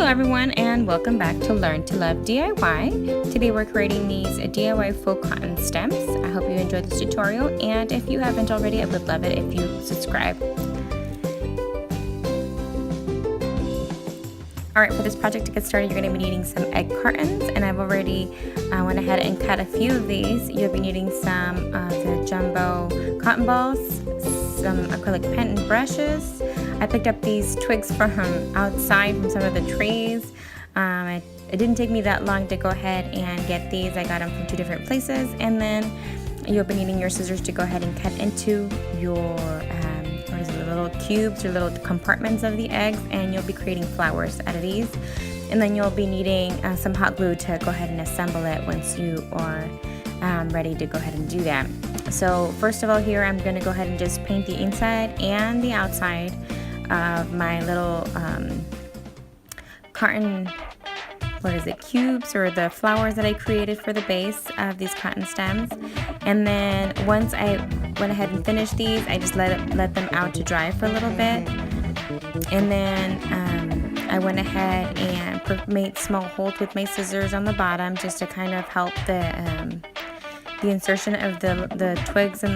Hello everyone, and welcome back to Learn to Love DIY. Today we're creating these DIY faux cotton stems. I hope you enjoyed this tutorial, and if you haven't already, I would love it if you subscribe. Alright, for this project to get started, you're going to be needing some egg cartons, and I've already went ahead and cut a few of these. You'll be needing some of the jumbo cotton balls, some acrylic pen and brushes. I picked up these twigs from outside from some of the trees. It didn't take me that long to go ahead and get these. I got them from two different places, and then you'll be needing your scissors to go ahead and cut into your little cubes or little compartments of the eggs, and you'll be creating flowers out of these. And then you'll be needing some hot glue to go ahead and assemble it once you are ready to go ahead and do that. So first of all, here I'm going to go ahead and just paint the inside and the outside of my little carton, cubes, or the flowers that I created for the base of these cotton stems. And then once I went ahead and finished these, I just let them out to dry for a little bit. And then I went ahead and made small holes with my scissors on the bottom just to kind of help the insertion of the twigs and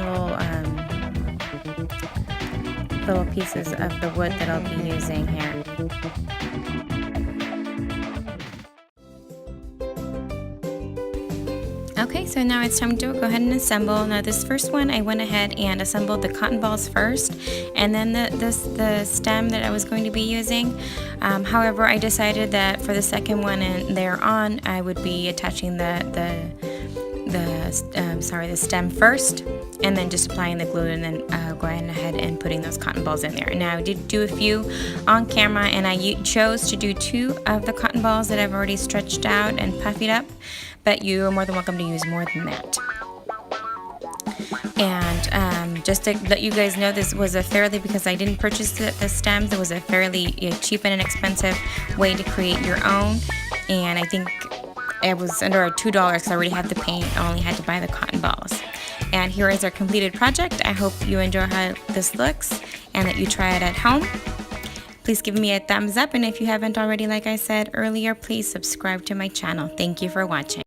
little pieces of the wood that I'll be using here. Okay, so now it's time to go ahead and assemble. Now this first one, I went ahead and assembled the cotton balls first, and then the stem that I was going to be using. However, I decided that for the second one and thereon, I would be attaching the stem first, and then just applying the glue, and then going ahead and putting those cotton balls in there. Now I did do a few on camera, and I chose to do 2 of the cotton balls that I've already stretched out and puffied up, but you are more than welcome to use more than that. And just to let you guys know, this was because I didn't purchase the stems, it was a fairly cheap and inexpensive way to create your own, and I think it was under $2 because I already had the paint. I only had to buy the cotton balls. And here is our completed project. I hope you enjoy how this looks and that you try it at home. Please give me a thumbs up, and if you haven't already, like I said earlier, please subscribe to my channel. Thank you for watching.